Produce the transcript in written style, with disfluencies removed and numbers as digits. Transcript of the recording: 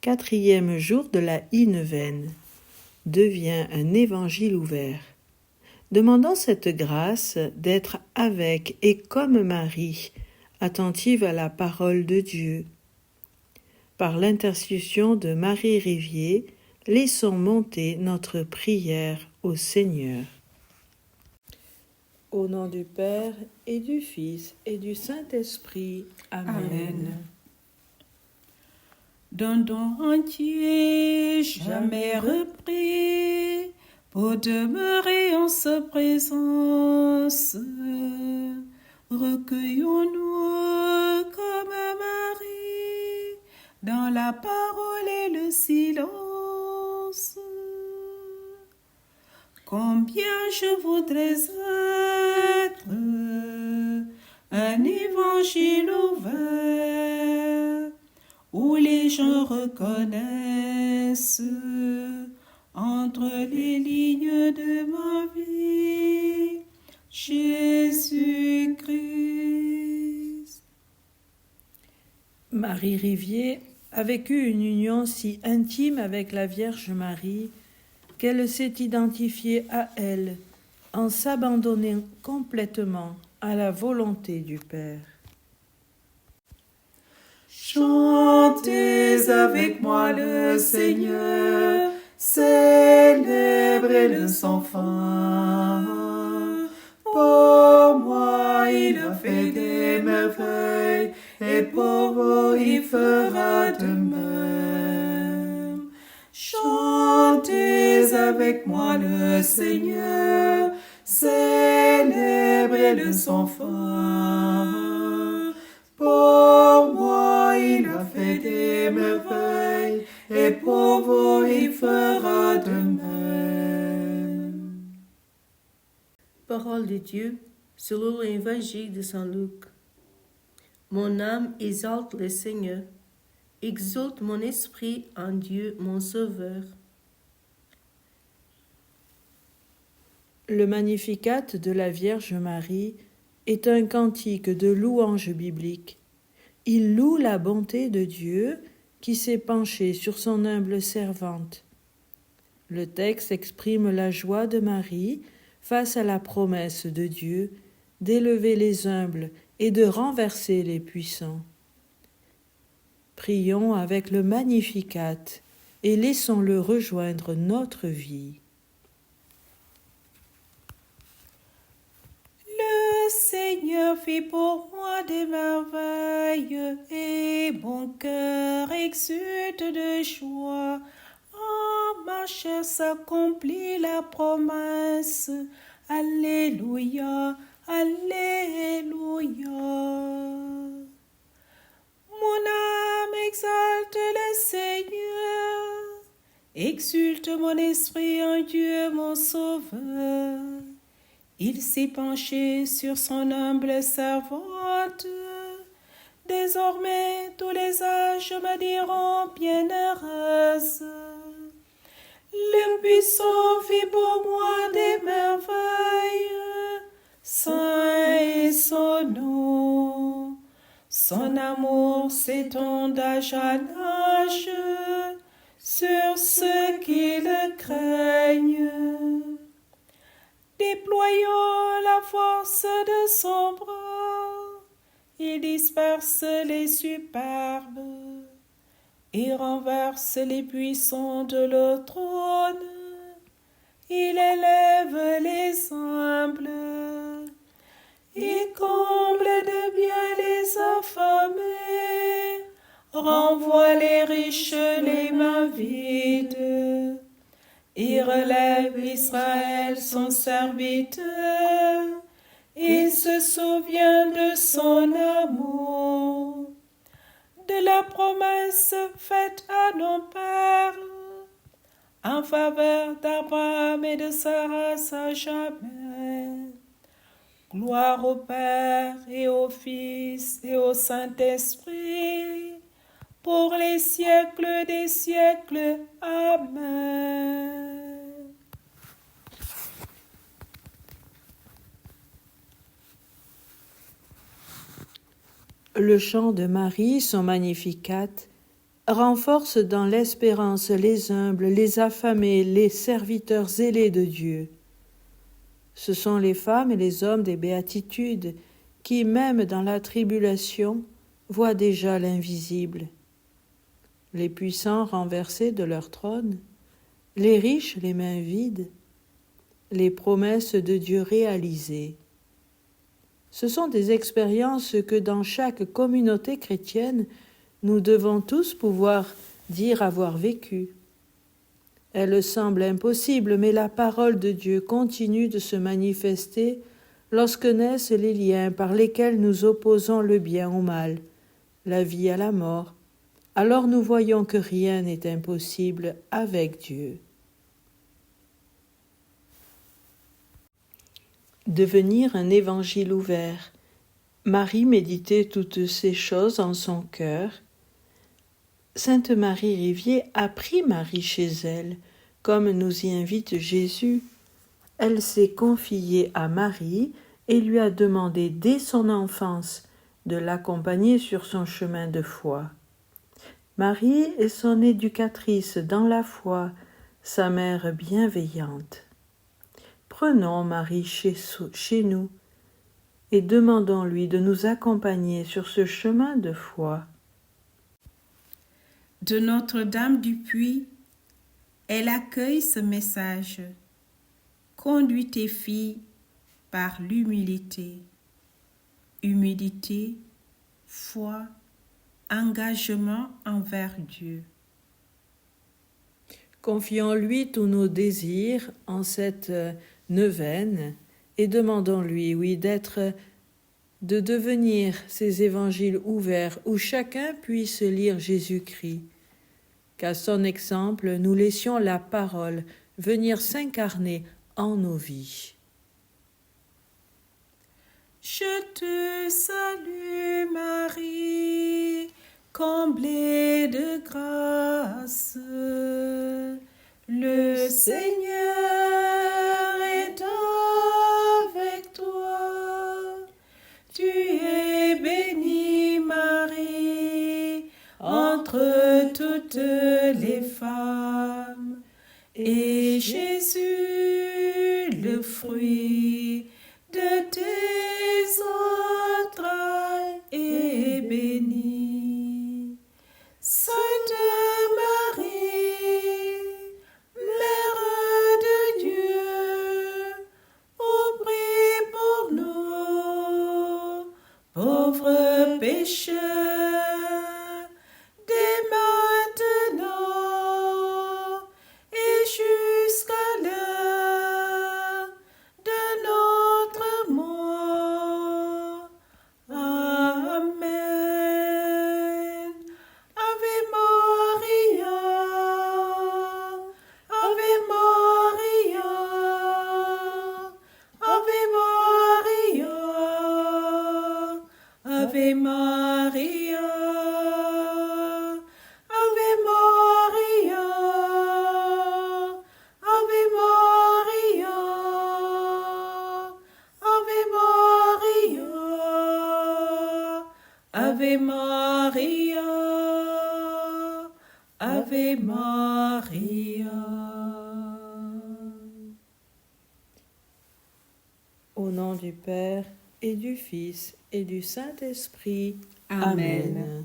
4e jour de la I-neuvaine, devient un évangile ouvert. Demandant cette grâce d'être avec et comme Marie, attentive à la parole de Dieu. Par l'intercession de Marie Rivier, laissons monter notre prière au Seigneur. Au nom du Père et du Fils et du Saint-Esprit. Amen. Amen. D'un don entier, jamais repris, pour demeurer en sa présence, recueillons-nous comme Marie, dans la parole et le silence. Combien je voudrais être un évangile ouvert, où les gens reconnaissent entre les lignes de ma vie Jésus-Christ. Marie Rivier a vécu une union si intime avec la Vierge Marie qu'elle s'est identifiée à elle en s'abandonnant complètement à la volonté du Père. Chantez avec moi le Seigneur, célébrez-le sans fin. Pour moi, il a fait des merveilles, et pour vous, il fera de même. Chantez avec moi le Seigneur, célébrez-le sans fin. Pour moi, il a fait des merveilles, et pour vous, il fera de même. Parole de Dieu, selon l'évangile de Saint Luc. Mon âme exalte le Seigneur, exalte mon esprit en Dieu mon Sauveur. Le Magnificat de la Vierge Marie est un cantique de louange biblique. Il loue la bonté de Dieu qui s'est penché sur son humble servante. Le texte exprime la joie de Marie face à la promesse de Dieu d'élever les humbles et de renverser les puissants. Prions avec le Magnificat et laissons-le rejoindre notre vie. Le Seigneur fit pour moi des merveilles, et mon cœur exulte de joie. En ma chair s'accomplit la promesse. Alléluia, Alléluia. Mon âme exalte le Seigneur, exulte mon esprit en Dieu mon Sauveur. Il s'est penché sur son humble servante. Désormais, tous les âges me diront bienheureuse. Le puissant fit pour moi des merveilles. Saint est son nom. Son amour s'étend d'âge en âge sur ceux qui le craignent. Déployant la force de son bras, il disperse les superbes et renverse les puissants de leur trône. Il élève les humbles et comble de bien les affamés, renvoie les riches les mains vides. Il relève Israël son serviteur, il se souvient de son amour, de la promesse faite à nos pères, en faveur d'Abraham et de sa race à jamais. Gloire au Père et au Fils et au Saint-Esprit, pour les siècles des siècles. Amen. Le chant de Marie, son Magnificat, renforce dans l'espérance les humbles, les affamés, les serviteurs zélés de Dieu. Ce sont les femmes et les hommes des béatitudes qui, même dans la tribulation, voient déjà l'invisible. Les puissants renversés de leur trône, les riches les mains vides, les promesses de Dieu réalisées. Ce sont des expériences que dans chaque communauté chrétienne, nous devons tous pouvoir dire avoir vécues. Elles semblent impossibles, mais la parole de Dieu continue de se manifester lorsque naissent les liens par lesquels nous opposons le bien au mal, la vie à la mort. Alors nous voyons que rien n'est impossible avec Dieu. Devenir un évangile ouvert. Marie méditait toutes ces choses en son cœur. Sainte Marie Rivier a pris Marie chez elle, comme nous y invite Jésus. Elle s'est confiée à Marie et lui a demandé dès son enfance de l'accompagner sur son chemin de foi. Marie est son éducatrice dans la foi, sa mère bienveillante. Prenons Marie chez nous et demandons-lui de nous accompagner sur ce chemin de foi. De Notre-Dame du Puy, elle accueille ce message. Conduis tes filles par l'humilité. Humilité, foi, engagement envers Dieu. Confions-lui tous nos désirs en cette neuvaine et demandons-lui, oui, de devenir ces évangiles ouverts où chacun puisse lire Jésus-Christ. Qu'à son exemple, nous laissions la parole venir s'incarner en nos vies. Je te salue Marie, comblée de grâce. Le Seigneur est avec toi. Tu es bénie Marie entre toutes les femmes. Et Jésus, le fruit de tes entrailles, est béni. Sainte Marie, Mère de Dieu, ô prie pour nous, pauvres pécheurs, dès maintenant et jusqu'à l'heure de notre mort. Amen. Ave Maria, Ave Maria, Ave Maria, Ave Maria, Ave Maria, Ave Maria, Ave Maria, Ave Maria, Ave Maria. Au nom du Père et du Fils et du Saint-Esprit. Amen. Amen.